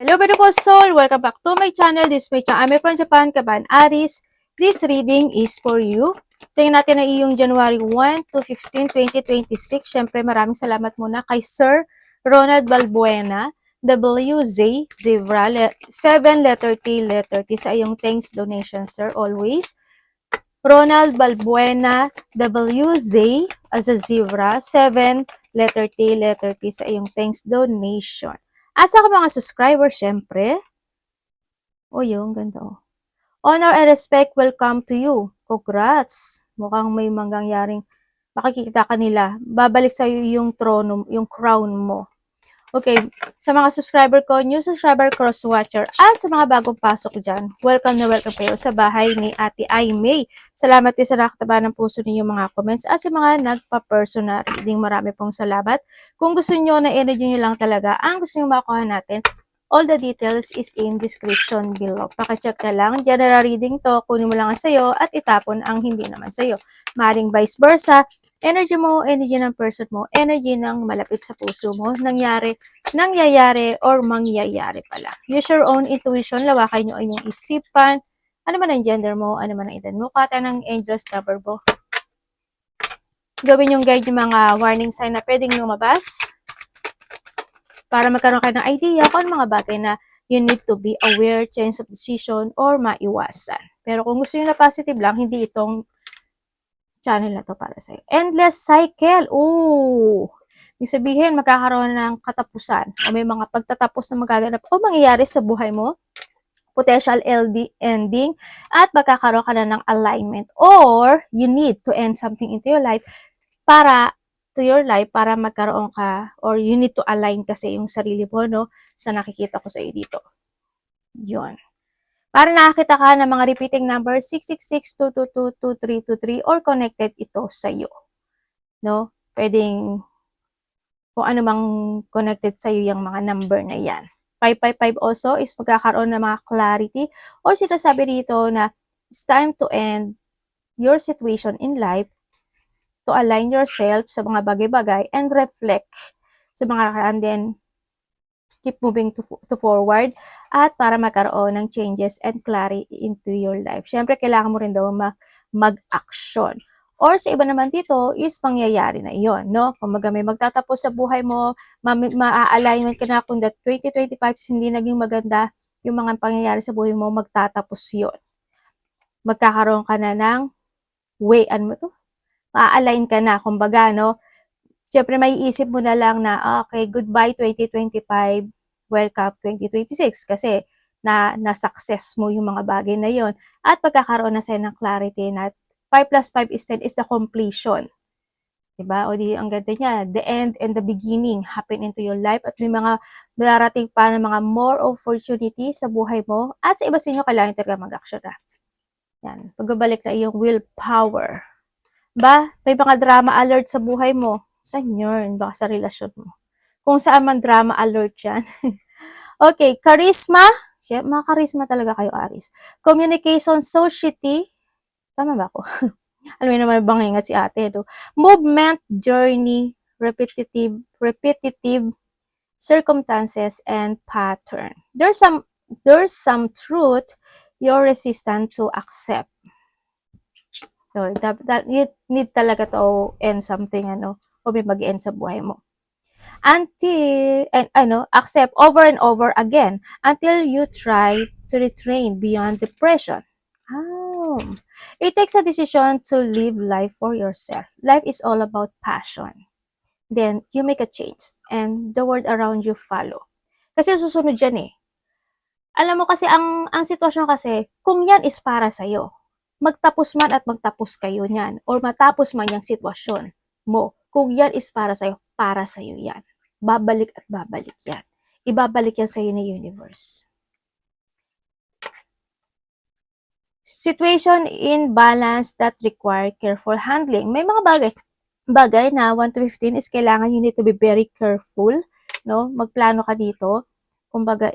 Hello, beautiful soul! Welcome back to my channel. This is my channel. I'm from Japan, Kaban Aris. This reading is for you. Tingnan natin na iyong January 1 to 15, 2026. Siyempre, maraming salamat muna kay Sir Ronald Balbuena, WZ Zebra, 7 letter T sa iyong thanks donation, sir, always. Ronald Balbuena, WZ as a zebra, 7 letter T sa iyong thanks donation. Asa ka mga subscriber, syempre? O yun, ganda o. Honor and respect will come to you. Congrats! Mukhang may mangyayaring makikita ka nila. Babalik sa'yo yung trono, yung crown mo. Okay, sa mga subscriber ko, new subscriber, cross-watcher, at sa mga bagong pasok dyan, welcome na welcome kayo sa bahay ni Ate Ai May. Salamat din sa nakataba ng puso ninyo mga comments at sa mga nagpa-personal reading, marami pong salamat. Kung gusto nyo na energy nyo lang talaga, ang gusto nyo makuha natin, all the details is in description below. Pakicheck na lang, general reading to, kunin mo lang ang sayo at itapon ang hindi naman sayo. Maring vice versa, energy mo, energy ng person mo, energy ng malapit sa puso mo, nangyayari or mangyayari pala. Use your own intuition, lawakan nyo ang inyong isipan, ano man ang gender mo, ano man ang edad mo, kata ng angels number mo. Gawin yung guide yung mga warning sign na pwedeng lumabas para magkaroon kayo ng idea kung ano mga bagay na you need to be aware, change of decision, or maiwasan. Pero kung gusto nyo na positive lang, hindi itong channel na to para sa'yo. Endless cycle. Ooh! Ibig sabihin, magkakaroon ng katapusan o may mga pagtatapos na magaganap o mangyayari sa buhay mo. Potential LD ending at magkakaroon ka na ng alignment or you need to end something into your life para magkaroon ka or you need to align kasi yung sarili mo, no? Sa nakikita ko sa iyo dito. Yun. Para nakakita ka ng mga repeating number 666-222-2323 or connected ito sa iyo. No? Pwedeng kung ano mang connected sa iyo yung mga number na yan. 555 also is magkakaroon ng mga clarity or sinasabi dito na it's time to end your situation in life, to align yourself sa mga bagay-bagay and reflect sa mga and then keep moving to forward at para magkaroon ng changes and clarity into your life. Siyempre, kailangan mo rin daw mag-action. Or sa iba naman dito is pangyayari na iyon, no? Kung may magtatapos sa buhay mo, ma-alignment ka na kung that 2025 hindi naging maganda yung mga pangyayari sa buhay mo, magtatapos yun. Magkakaroon ka na ng way, ano mo to? Ma-align ka na, kumbaga, no? Siyempre, may isip mo na lang na, okay, goodbye 2025, welcome 2026. Kasi, na-success mo yung mga bagay na yon at pagkakaroon na sa'yo ng clarity na 5 plus 5 is 10 is the completion. Diba? O di, ang ganda niya, the end and the beginning happen into your life at may mga darating pa ng mga more opportunity sa buhay mo at sa iba sa inyo, kailangan talaga mag-action na. Yan, pagbabalik na iyong willpower. Ba, may mga drama alert sa buhay mo. Saan yun? Baka sa relasyon mo. Kung saan man drama alert yan. Okay, charisma. Mga charisma talaga kayo, Aris. Communication, society. Tama ba ako? Alam mo naman bang ingat si ate. No? Movement, journey, repetitive circumstances, and pattern. There's some truth you're resistant to accept. So, you need talaga to end something, o may mag-end sa buhay mo. Accept over and over again until you try to retrain beyond depression. It takes a decision to live life for yourself. Life is all about passion. Then, you make a change and the world around you follow. Kasi susunod dyan eh. Alam mo kasi, ang sitwasyon kasi, kung yan is para sa'yo, magtapos man at magtapos kayo niyan or matapos man yung sitwasyon mo, kung yan is para sa'yo yan. Babalik at babalik yan. Ibabalik yan sa'yo ng universe. Situation in balance that require careful handling. May mga bagay na 1 to 15 is kailangan you need to be very careful, no? Magplano ka dito. Kumbaga,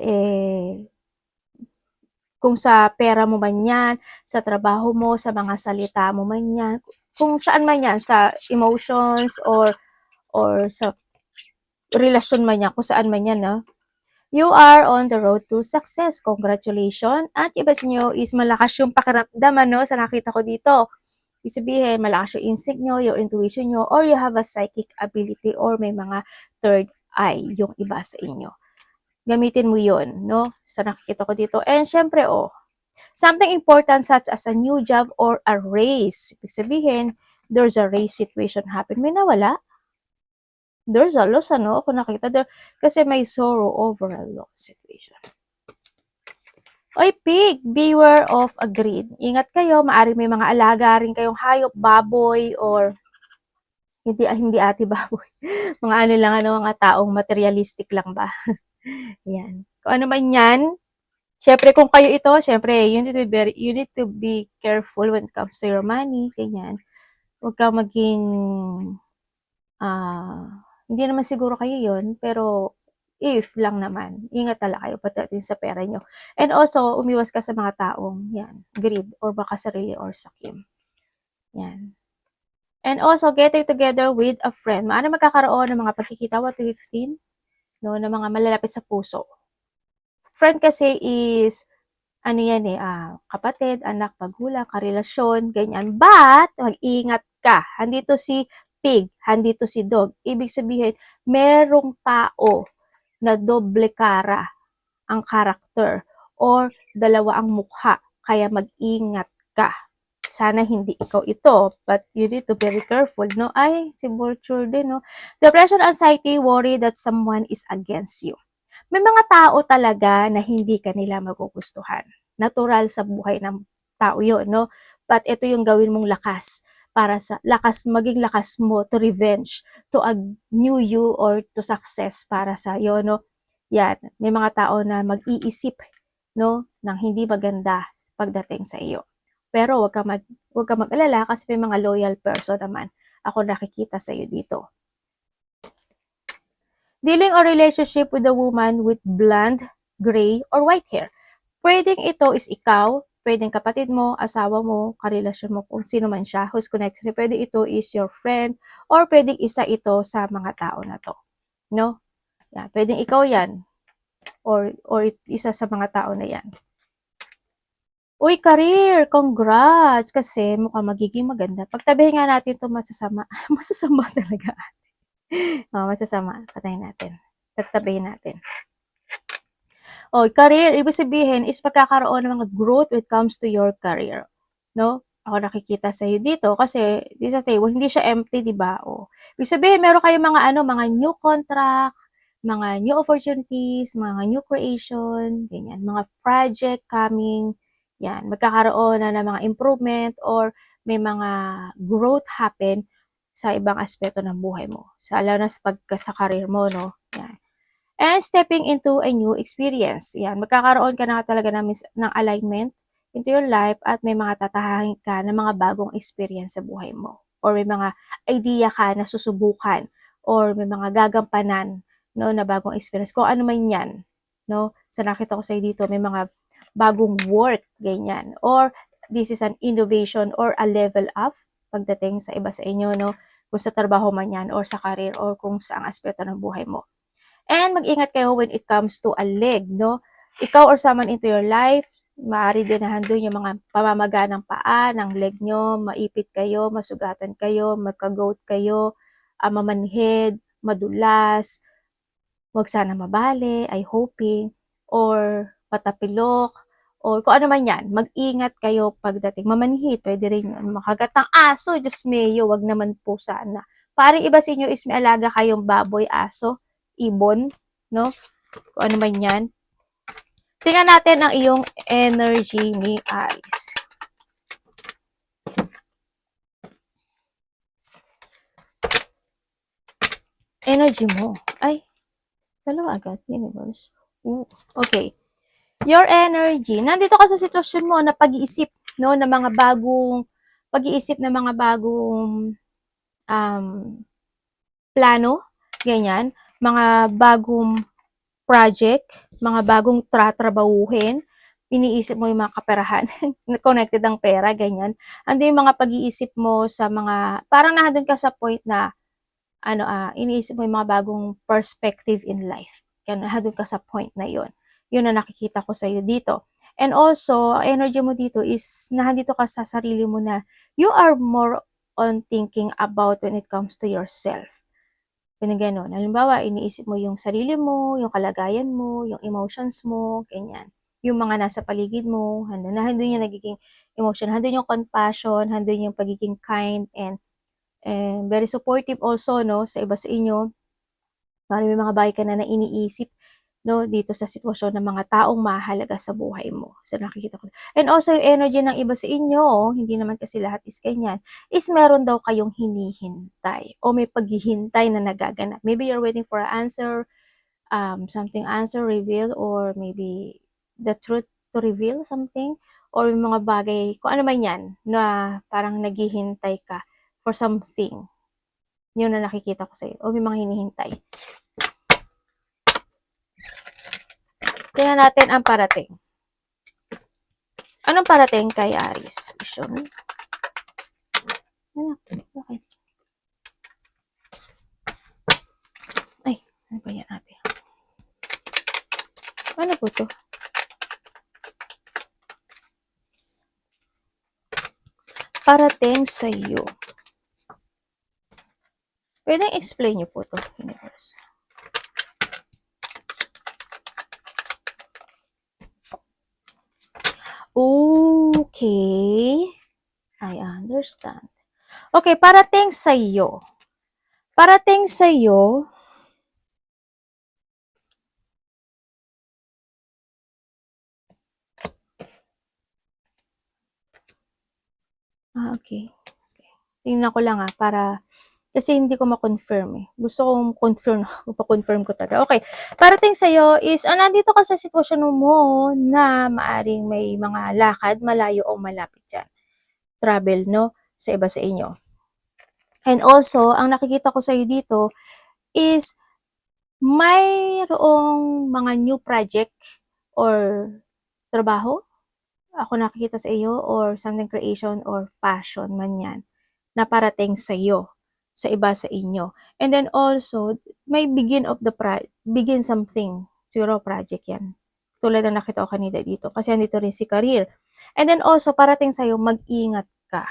kung sa pera mo man yan, sa trabaho mo, sa mga salita mo man yan, kung saan man yan, sa emotions or sa relasyon man yan, kung saan man yan, no? You are on the road to success. Congratulations. At iba sa inyo is malakas yung pakiramdam, ano, sa nakita ko dito. Ibig sabihin, malakas yung instinct nyo, your intuition nyo, or you have a psychic ability, or may mga third eye yung iba sa inyo. Gamitin mo yun, no? Sa nakikita ko dito. And syempre, something important such as a new job or a race. Ibig sabihin, there's a race situation happen. May nawala. There's a loss, ano? Kung nakita there, kasi may sorrow over a loss situation. Oy, pig, beware of a greed. Ingat kayo, maari may mga alaga rin kayong hayop, baboy, or hindi ate baboy. Mga ano lang, ano, mga taong materialistic lang ba? Yan. Kung ano man yan, syempre kung kayo ito, syempre, you need to be careful when it comes to your money, ganyan. Huwag kang maging, hindi naman siguro kayo yon, pero if lang naman, ingat talaga kayo pagdating sa pera nyo. And also, umiwas ka sa mga taong, yan, greed, or baka sarili, or sakim. Yan. And also, getting together with a friend. Maano magkakaroon ng mga pagkikita, 1 to 15, no, ng mga malalapit sa puso. Friend kasi is, ano yan kapatid, anak, magulang, karelasyon, ganyan. But, mag-ingat ka. Handito si pig, handito si dog. Ibig sabihin, merong tao na doble cara ang karakter or dalawa ang mukha. Kaya mag-ingat ka. Sana hindi ikaw ito, but you need to be very careful, no? Ay, si vulture din, no? Depression, anxiety, worry that someone is against you. May mga tao talaga na hindi ka nila magugustuhan. Natural sa buhay ng tao yun, no? But ito yung gawin mong lakas para sa maging lakas mo to revenge, to a new you or to success para sa iyo, no? Yan, may mga tao na mag-iisip, no, ng hindi maganda pagdating sa iyo. Pero wag ka mag-alala kasi may mga loyal person naman ako nakikita sa iyo dito. Dealing or relationship with a woman with blonde, gray, or white hair. Pwedeng ito is ikaw, pwedeng kapatid mo, asawa mo, karelasyon mo, kung sino man siya, who's connected. Pwede ito is your friend, or pwedeng isa ito sa mga tao na to. No? Yan. Pwedeng ikaw yan, or isa sa mga tao na yan. Uy, career! Congrats! Kasi mukhang magiging maganda. Pagtabihin nga natin ito masasama. Masasama talaga. Masasama. Patayin natin. Pagtabihin natin. Career, ibig sabihin is pagkakaroon ng mga growth when it comes to your career. No? Ako nakikita sa iyo dito kasi this is hindi siya empty, di ba? Ibig sabihin, meron kayong mga new contract, mga new opportunities, mga new creation, ganyan, mga project coming, yan, magkakaroon na ng mga improvement or may mga growth happen sa ibang aspeto ng buhay mo. Lalo na sa career mo, no? Yan. And stepping into a new experience. Yan, magkakaroon ka na talaga ng alignment into your life at may mga tatahakin ka ng mga bagong experience sa buhay mo. Or may mga idea ka na susubukan or may mga gagampanan, no, na bagong experience. Kung ano man yan, no? Sa nakita ko sa dito, may mga bagong work, ganyan. Or this is an innovation or a level up pagdating sa iba sa inyo, no? Kung sa trabaho man yan or sa career or kung saang aspeto ng buhay mo. And mag-ingat kayo when it comes to a leg, no? Ikaw or someone into your life, maaari din na handun yung mga pamamaga ng paa, ng leg nyo, maipit kayo, masugatan kayo, magka-goat kayo, mamanhid, madulas, wag sana mabali, ay hoping, or patapilok, or kung ano man yan, mag-ingat kayo pagdating. Mamanhid, pwede rin yun. Makagat ng aso, Diyos mayo, wag naman po sana. Parang iba sa inyo is may alaga kayong baboy, aso, ibon, no? Kung ano man yan. Tingnan natin ang iyong energy ni Alice. Energy mo. Ay, dalawa agad. Universe. Okay. Your energy. Nandito ka sa sitwasyon mo na pag-iisip, no? Na mga bagong, pag-iisip na mga bagong plano, ganyan. Mga bagong project, mga bagong tratrabahuhin, iniisip mo yung mga kaperahan, connected ang pera, ganyan. Ando yung mga pag-iisip mo sa mga, parang nandun ka sa point na, iniisip mo yung mga bagong perspective in life. Nandun ka sa point na yun. Yun na nakikita ko sa'yo dito. And also, energy mo dito is nandito ka sa sarili mo na you are more on thinking about when it comes to yourself. Ganun ganon. Halimbawa, iniisip mo yung sarili mo, yung kalagayan mo, yung emotions mo, ganyan. Yung mga nasa paligid mo, handun yung nagiging emotion, handun yung compassion, handun yung pagiging kind and very supportive also, no, sa iba sa inyo. Parang may mga bagay ka na iniisip, no, dito sa sitwasyon ng mga taong mahalaga sa buhay mo. So, nakikita ko. And also, yung energy ng iba sa inyo, hindi naman kasi lahat is ganyan, is meron daw kayong hinihintay o may paghihintay na nagaganap. Maybe you're waiting for an answer, something answer reveal, or maybe the truth to reveal something, or yung mga bagay, kung ano man yan, na parang naghihintay ka for something. Yun na nakikita ko sa'yo. O may mga hinihintay. Tingnan natin ang parating. Anong parating kay Aries? Vision. Okay. Ay, ano ba yan natin? Ano po to? Parating sa iyo. Pwedeng explain niyo po to, universe. Okay. I understand. Okay, parating sa iyo. Parating sa iyo. Okay. Tingnan ko lang para kasi hindi ko ma-confirm eh. Gusto kong confirm, pa-confirm ko talaga. Okay, parating sa'yo is, nandito ka sa sitwasyon mo na maaring may mga lakad, malayo o malapit dyan. Travel, no? Sa iba sa inyo. And also, ang nakikita ko sa'yo dito is, mayroong mga new project or trabaho, ako nakikita sa iyo, or something creation or fashion man yan, na parating sa iyo, sa iba sa inyo. And then also, may begin something, siguro project yan. Tulad ng nakita ko kanina dito, kasi andito rin si career. And then also, parating sa iyo, mag-ingat ka.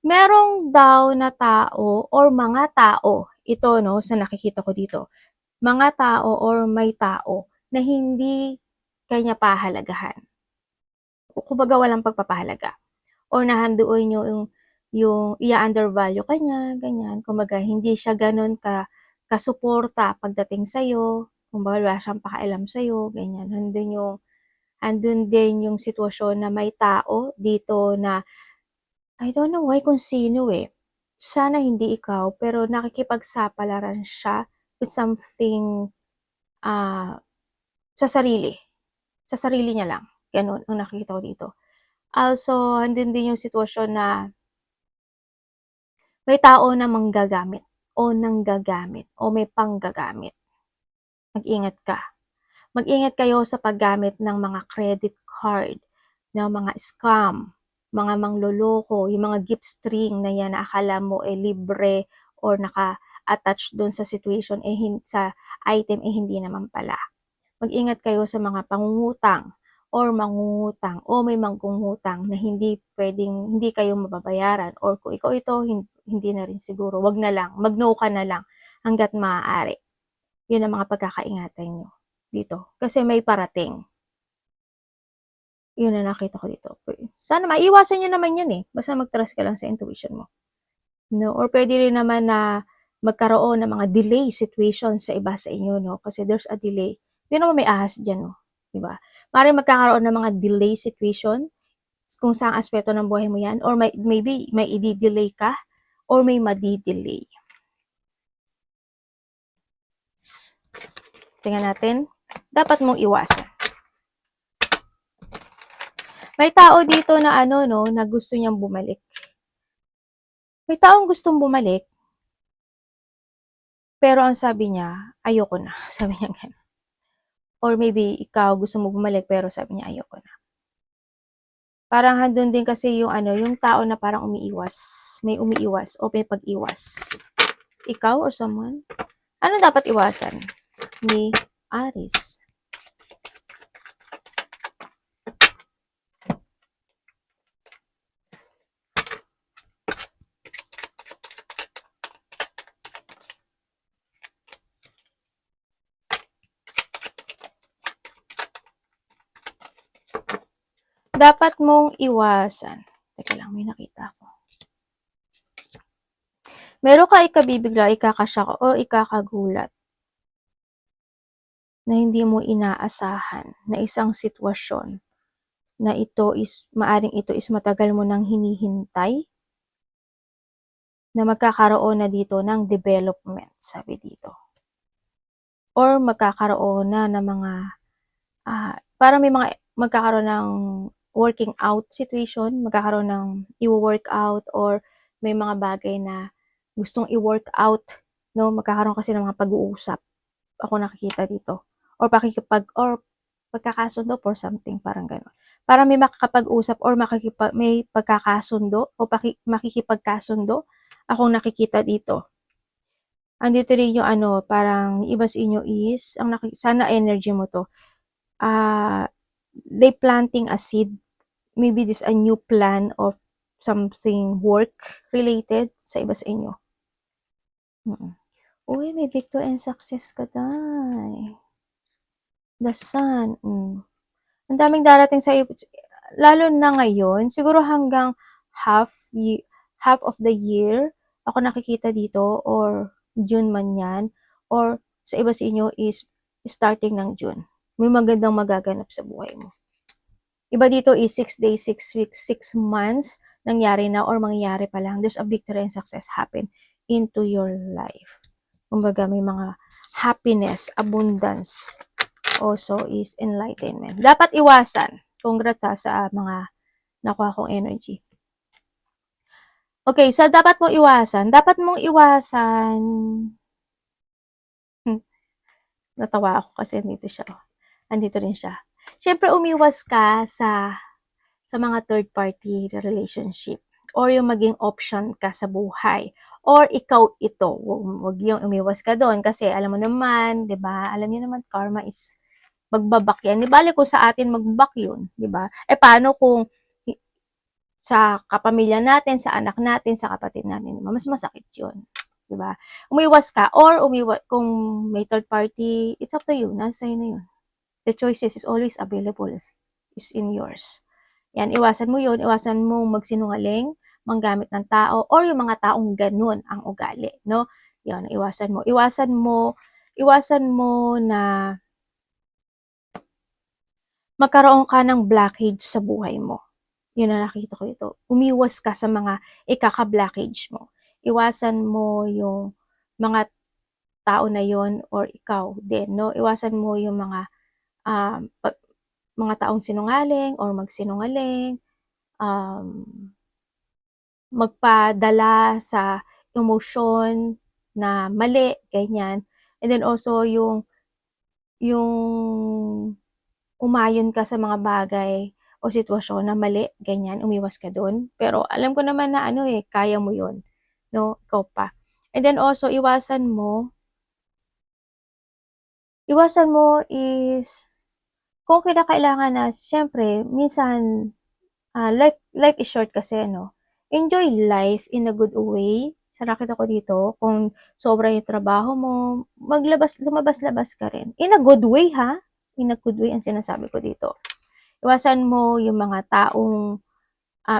Merong daw na tao or mga tao, ito no, sa nakikita ko dito, mga tao or may tao na hindi kanya pahalagahan. Kumbaga walang pagpapahalaga. Or nahandoon yung i-undervalue kanya, ganyan. Kumbaga, hindi siya ganun kasuporta pagdating sa'yo. Kumbaga, wala siyang pakailam sa'yo, ganyan. Andun din yung sitwasyon na may tao dito na, I don't know why kung sino eh. Sana hindi ikaw, pero nakikipagsapalaran siya with something sa sarili. Sa sarili niya lang. Ganun ang nakikita ko dito. Also, andun din yung sitwasyon na may tao na manggagamit o nanggagamit o may panggagamit. Mag-ingat ka. Mag-ingat kayo sa paggamit ng mga credit card, ng mga scam, mga mangloloko, yung mga gift string na yan na akala mo libre or naka-attach doon sa situation sa item hindi naman pala. Mag-ingat kayo sa mga pangungutang or mangungutang o may mangungutang na hindi kayo mababayaran, or kung ikaw ito, hindi na rin siguro, wag na lang, mag-no ka na lang hanggat maaari. Yun ang mga pagkakaingatan nyo dito. Kasi may parating. Yun na nakita ko dito. Sana maiwasan nyo naman yan eh. Basta mag-trust ka lang sa intuition mo. No? Or pwede rin naman na magkaroon ng mga delay situation sa iba sa inyo, no? Kasi there's a delay. Hindi naman may ahas dyan, no? Diba? Maaaring magkakaroon ng mga delay situation kung saang aspeto ng buhay mo yan, or maybe may i-delay ka or may madi-delay. Tingnan natin. Dapat mong iwasan. May tao dito na na gusto niyang bumalik. May taong gustong bumalik, pero ang sabi niya, ayoko na. Sabi niya ganun. Or maybe ikaw gusto mo bumalik pero sabi niya ayoko na. Parang handun din kasi yung tao na parang umiiwas. May umiiwas o may pag-iwas. Ikaw or someone? Ano dapat iwasan? ni Aries. Dapat mong iwasan. Teka lang, may nakita ako. Meron ka ikabibigla, ikakashock o ikakagulat na hindi mo inaasahan na isang sitwasyon na maaring ito is matagal mo nang hinihintay na magkakaroon na dito ng development, sabi dito. Or magkakaroon na ng mga, parang may mga magkakaroon ng working out situation, magkakaroon ng i-work out or may mga bagay na gustong i-work out, no? Magkakaroon kasi ng mga pag-uusap. Ako nakikita dito. Or pagkakasundo for something, parang gano'n. Para may makakapag-usap or may pagkakasundo o makikipagkasundo, akong nakikita dito. Andito rin yung parang iba sa inyo is, sana energy mo to. They planting a seed. Maybe this a new plan of something work related sa iba sa inyo. Uy, may victory and success ka, day. The Sun. Ang daming darating sa iyo. Lalo na ngayon, siguro hanggang half of the year, ako nakikita dito, or June man yan, or sa iba sa inyo is starting ng June. May magandang magaganap sa buhay mo. Iba dito is 6 days, 6 weeks, 6 months, nangyari na or mangyayari pa lang. There's a victory and success happen into your life. Kumbaga, may mga happiness, abundance, also is enlightenment. Dapat iwasan. Congrats sa mga nakuha kong energy. Okay, so dapat mong iwasan, natawa ako kasi andito rin siya. Siyempre, umiwas ka sa mga third party relationship or yung maging option ka sa buhay or ikaw ito. Huwag yung umiwas ka doon kasi alam mo naman, 'di ba? Alam niyo naman karma is magbabak yan. Di bale kung sa atin magbabak yun, di ba? Paano kung sa kapamilya natin, sa anak natin, sa kapatid natin, diba? Mas masakit yun. Di ba? Umiwas ka or kung may third party, it's up to you. Nasa yun na yun. The choices is always available. Is in yours. Yan, iwasan mo yun. Iwasan mo magsinungaling, manggamit ng tao, or yung mga taong ganun ang ugali. No? Yan, iwasan mo. Iwasan mo na magkaroon ka ng blockage sa buhay mo. Yun na nakita ko ito. Umiwas ka sa mga ikaka-blockage mo. Iwasan mo yung mga tao na yon or ikaw din, no? Iwasan mo yung mga taong sinungaling or magsinungaling, magpadala sa emosyon na mali, ganyan. And then also yung umayon ka sa mga bagay o sitwasyon na mali, ganyan, umiwas ka doon. Pero alam ko naman na kaya mo yun, no? Ikaw pa. And then also, iwasan mo is, kung kinakailangan na, syempre, minsan, life is short kasi, no? Enjoy life in a good way. Sa nakita ko dito, kung sobra yung trabaho mo, lumabas-labas ka rin. In a good way, ha? In a good way ang sinasabi ko dito. Iwasan mo yung mga taong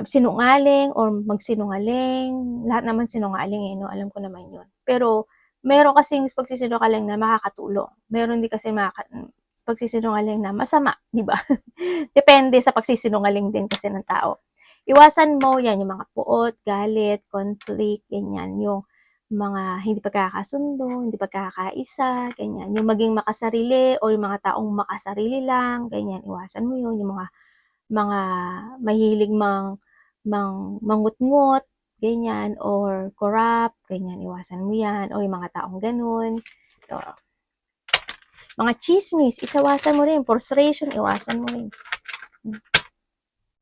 sinungaling or magsinungaling. Lahat naman sinungaling no? Alam ko naman yun. Pero, meron kasing pagsisinungaling na makakatulong. Meron din kasi pagsisinungaling na masama, di ba? Depende sa pagsisinungaling din kasi ng tao. Iwasan mo yan, yung mga puot, galit, conflict, ganyan. Yung mga hindi pagkakasundo, hindi pagkakaisa, ganyan. Yung maging makasarili o yung mga taong makasarili lang, ganyan. Iwasan mo yun. Yung mga mahilig mangut-ngut, ganyan, or corrupt, ganyan. Iwasan mo yan. O yung mga taong ganun. Ito. Mga chismis, isawasan mo rin. Frustration, iwasan mo rin.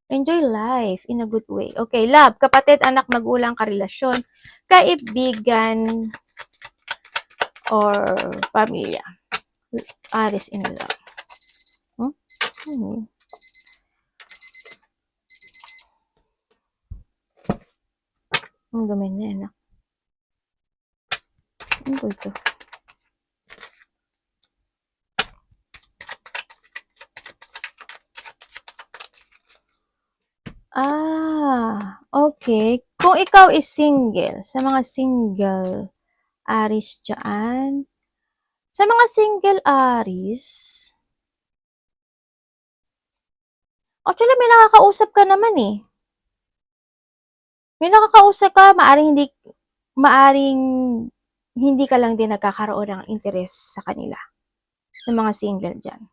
Enjoy life in a good way. Okay, love, kapatid, anak, magulang, karelasyon, kaibigan, or pamilya. Aries in love. Hmm? Ang dumi niya, anak. Ano po ito? Okay. Kung ikaw is single, sa mga single Aries dyan, sa mga single Aries, actually may nakakausap ka naman eh. May nakakausap ka, maaring hindi ka lang din nagkakaroon ng interes sa kanila. Sa mga single dyan.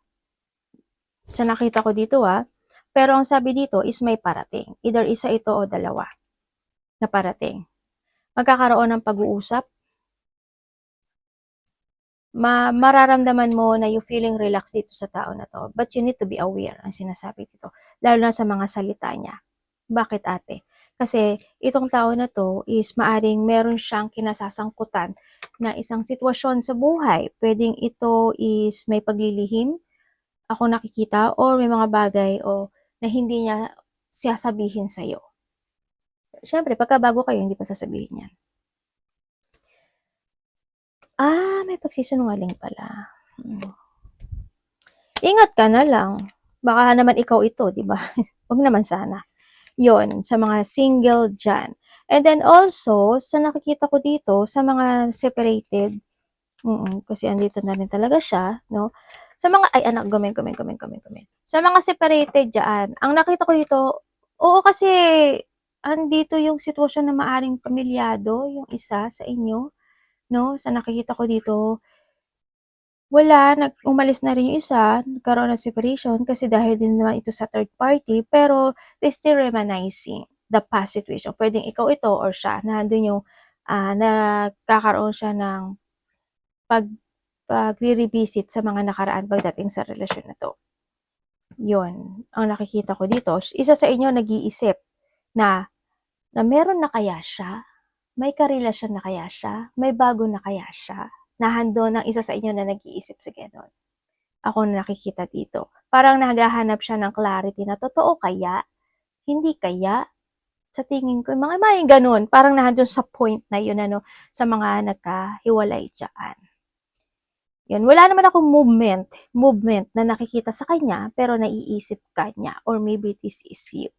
Sa nakita ko dito pero ang sabi dito is may parating. Either isa ito o dalawa na parating. Magkakaroon ng pag-uusap, mararamdaman mo na you feeling relaxed dito sa tao na to. But you need to be aware ang sinasabi dito. Lalo na sa mga salita niya. Bakit ate? Kasi itong tao na to is maaring meron siyang kinasasangkutan na isang sitwasyon sa buhay. Pwedeng ito is may paglilihim, ako nakikita, or may mga bagay na hindi niya sasabihin sa'yo. Siyempre, pagka bago kayo, hindi pa sasabihin yan. May pagsisinungaling pala. Ingat ka na lang. Baka naman ikaw ito, di ba? Huwag naman sana. Yon sa mga single dyan. And then also, sa nakikita ko dito, sa mga separated, kasi andito na rin talaga siya, no? Sa mga, ay anak, gumen. Sa mga separated dyan, ang nakita ko dito, oo kasi, andito yung sitwasyon na maaring pamilyado, yung isa sa inyo, no? Sa nakikita ko dito, umalis na rin yung isa, nagkaroon ng separation kasi dahil din naman ito sa third party, pero they still reminiscing the past situation. Pwedeng ikaw ito or siya, na doon yung nagkakaroon siya ng pag-revisit sa mga nakaraan pagdating sa relasyon na to. Yun, ang nakikita ko dito. Isa sa inyo nag-iisip na meron na kaya siya, may karelasyon na kaya siya, may bago na kaya siya, nahando ng isa sa inyo na nag-iisip sa ganon. Ako na nakikita dito. Parang naghahanap siya ng clarity na totoo kaya, hindi kaya, sa tingin ko, mga ganun. Parang nandun sa point na yun, sa mga nagkahiwalay dyan. Yun, wala naman akong movement na nakikita sa kanya, pero naiisip ka niya, or maybe this is you.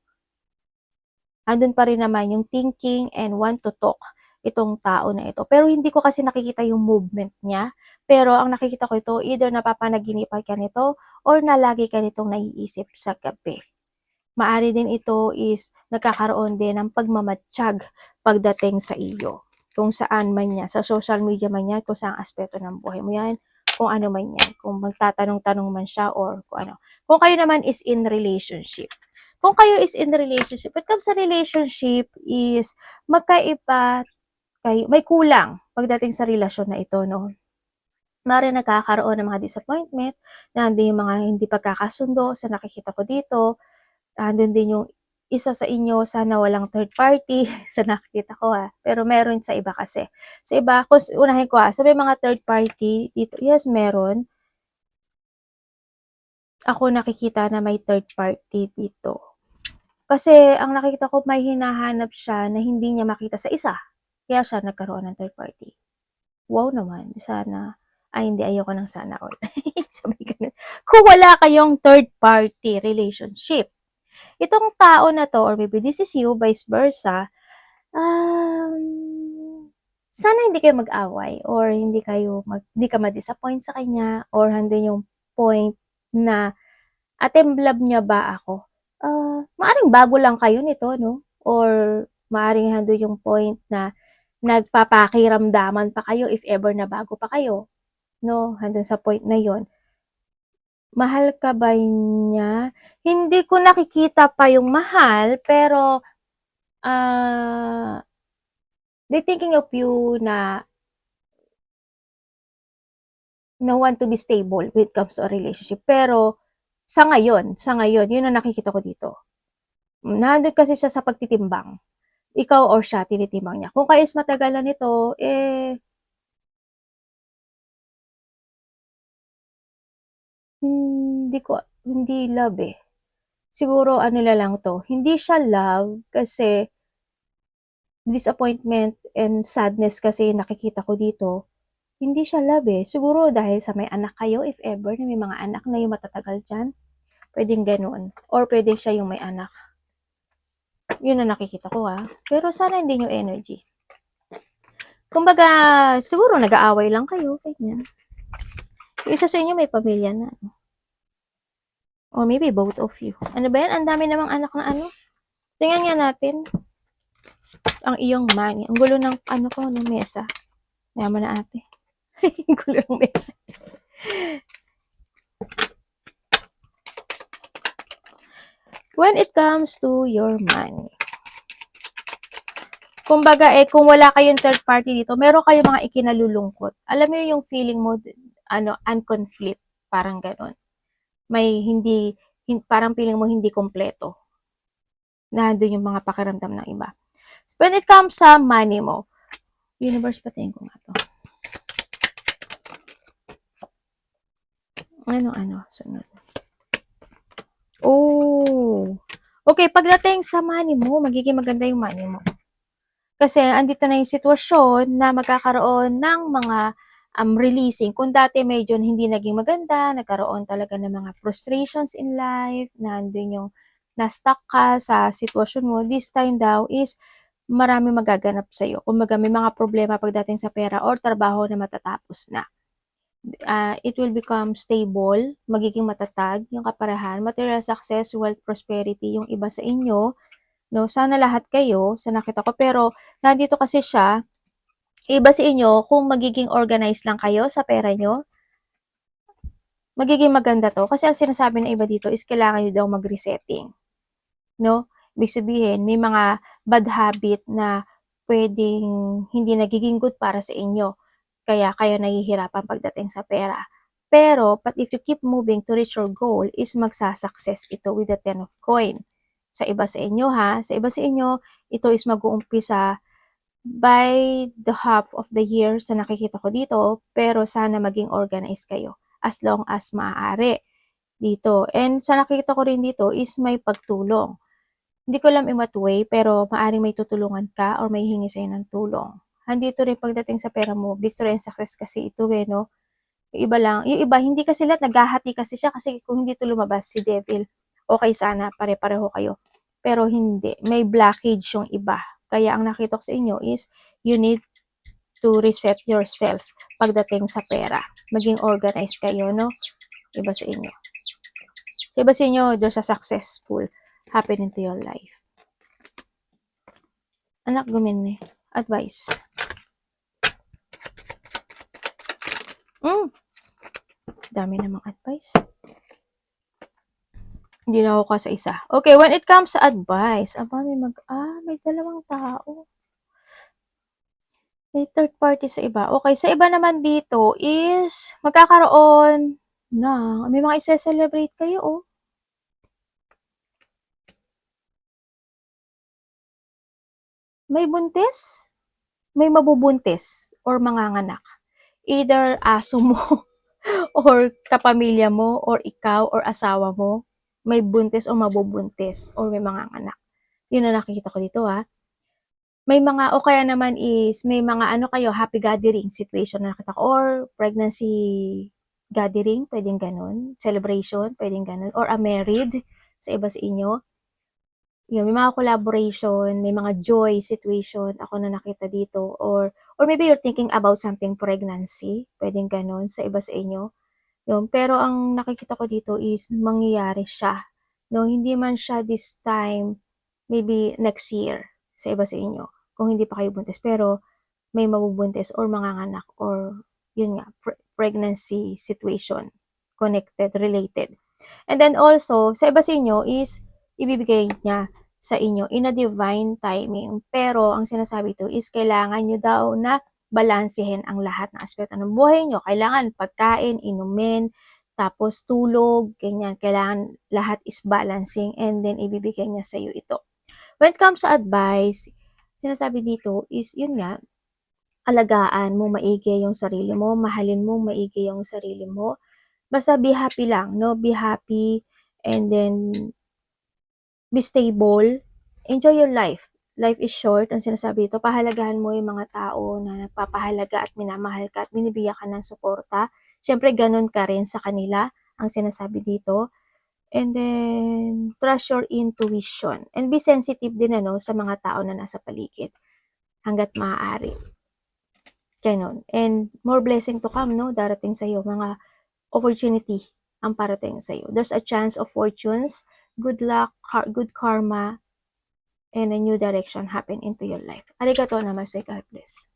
Andun pa rin naman yung thinking and want to talk itong tao na ito. Pero hindi ko kasi nakikita yung movement niya. Pero ang nakikita ko ito, either napapanaginipan ka nito or na lagi ka nitong naiisip sa gabi. Maari din ito is nagkakaroon din ng pagmamatsyag pagdating sa iyo. Kung saan man yan, sa social media man yan, kung saan aspeto ng buhay mo yan, kung ano man yan, kung magtatanong-tanong man siya or kung ano. Kung kayo naman is in relationship. Kung kayo is in relationship, when it comes sa relationship is magkaiba kayo, may kulang pagdating sa relasyon na ito, no? Mari nagkakaroon ng mga disappointment, nandun yung mga hindi pagkakasundo sa nakikita ko dito, nandun din yung isa sa inyo, sana walang third party, sa nakikita ko pero meron sa iba kasi. Sa iba, kung unahin ko sa may mga third party dito, yes, meron. Ako nakikita na may third party dito. Kasi ang nakikita ko may hinahanap siya na hindi niya makita sa isa. Kaya siya nagkaroon ng third party. Wow naman, sana. Hindi, ayoko ng sana all. Sabi ganun. Kung wala kayong third party relationship, itong tao na to, or maybe this is you, vice versa, sana hindi kayo mag-away, or hindi ka ma-disappoint sa kanya, or handun yung point na, atemblab niya ba ako? Maaring bago lang kayo nito, no? Or maaring handun yung point na nagpapakiramdaman pa kayo if ever na bago pa kayo, no? Handun sa point na yon. Mahal ka ba niya? Hindi ko nakikita pa yung mahal, pero they thinking of you na want to be stable when it comes to a relationship. Pero sa ngayon, yun ang nakikita ko dito. Nandun kasi siya sa pagtitimbang. Ikaw or siya, tinitimbang niya. Kung kayo is matagalan nito, hindi love eh. Siguro ano na lang 'to, hindi siya love kasi disappointment and sadness kasi nakikita ko dito. Hindi siya love eh. Siguro dahil sa may anak kayo, if ever na may mga anak na yung matatagal diyan, puwedeng gano'n or puwede siya yung may anak. Yun ang nakikita ko pero sana hindi yung energy. Kumbaga siguro nag-aaway lang kayo, ganyan. Yung isa sa inyo may pamilya na. Or maybe both of you. Ano ba yan? Ang dami namang anak na ano. Tingnan nga natin ang iyong money. Ang gulo ng ano ko, ng mesa. Kaya mo na ate. Ang gulo ng mesa. When it comes to your money. Kumbaga kung wala kayong third party dito, meron kayong mga ikinalulungkot. Alam mo yung feeling mo, unconflict. Parang ganon. May parang feeling mo hindi kompleto. Nandun yung mga pakiramdam ng iba. When it comes sa money mo, universe, patingin ko nga to. Sunod. Oh. Okay, pagdating sa money mo, magiging maganda yung money mo. Kasi andito na yung sitwasyon na magkakaroon ng mga releasing. Kung dati medyo hindi naging maganda, nagkaroon talaga ng mga frustrations in life, nandun yung na-stuck ka sa sitwasyon mo, this time daw is marami magaganap sa'yo. Kumbaga may mga problema pagdating sa pera or trabaho na matatapos na. It will become stable, magiging matatag yung kaparahan, material success, wealth, prosperity, yung iba sa inyo, no? Sana lahat kayo, sa nakita ko, pero nandito kasi siya, iba sa inyo, kung magiging organized lang kayo sa pera nyo, magiging maganda to. Kasi ang sinasabi ng iba dito is kailangan nyo daw mag-resetting, no? Ibig sabihin, may mga bad habit na pwedeng hindi nagiging good para sa inyo. Kaya kayo nahihirapan pagdating sa pera. Pero, but if you keep moving to reach your goal, is magsasucess ito with the 10 of coin. Sa iba sa inyo sa iba sa inyo, ito is mag-uumpisa by the half of the year sa nakikita ko dito, pero sana maging organized kayo as long as maaari dito. And sa nakikita ko rin dito is may pagtulong. Hindi ko alam in what way, pero maaring may tutulungan ka or may hingi sa'yo ng tulong. Andito rin pagdating sa pera mo, victory and success kasi ito no? Yung iba lang, yung iba, hindi kasi lahat, naghahati kasi siya kasi kung hindi ito lumabas, si devil, okay sana, pare-pareho kayo. Pero hindi, may blockage yung iba. Kaya ang nakita ko sa inyo is, you need to reset yourself pagdating sa pera. Maging organized kayo, no? Iba sa inyo. So, iba sa inyo, there's a successful happening to your life. Anak, gumini. Advice. Dami namang advice. Hindi na ako sa isa. Okay, when it comes sa advice, may dalawang tao. May third party sa iba. Okay, sa iba naman dito is magkakaroon may mga i-celebrate kayo, May buntis, may mabubuntis or manganganak. Either aso mo or kapamilya mo or ikaw or asawa mo, may buntis o mabubuntis or may manganganak. Yun na nakikita ko dito May mga, o kaya naman is, may mga kayo, happy gathering situation na nakita ko, or pregnancy gathering, pwedeng ganun, celebration, pwedeng ganun, or a married sa iba sa inyo. Yun, may mga collaboration, may mga joy situation ako na nakita dito, or maybe you're thinking about something pregnancy, pwedeng ganun sa iba sa inyo. Yun, pero ang nakikita ko dito is mangyayari siya. No, hindi man siya this time, maybe next year sa iba sa inyo. Kung hindi pa kayo buntis, pero may mabubuntis or manganganak or yun nga, pregnancy situation connected, related. And then also, sa iba sa inyo is ibibigay niya sa inyo in a divine timing. Pero ang sinasabi ito is kailangan nyo daw na balansehin ang lahat ng aspeto ng buhay nyo. Kailangan pagkain, inumin, tapos tulog, ganyan. Kailangan lahat is balancing and then ibibigay niya sa iyo ito. When it comes to advice, sinasabi dito is yun nga, alagaan mo maigi yung sarili mo, mahalin mo maigi yung sarili mo, Basta be happy lang, no? Be happy and then be stable. Enjoy your life. Life is short. Ang sinasabi dito, pahalagahan mo yung mga tao na nagpapahalaga at minamahal ka at binibigyan ka ng suporta. Siyempre, ganun ka rin sa kanila, ang sinasabi dito. And then, trust your intuition. And be sensitive din sa mga tao na nasa paligid. Hanggat maaari. Ganun. And more blessing to come, no? Darating sa'yo. Mga opportunity ang parating sa'yo. There's a chance of fortunes, good luck, good karma, and a new direction happen into your life. Arigato namaste, God bless.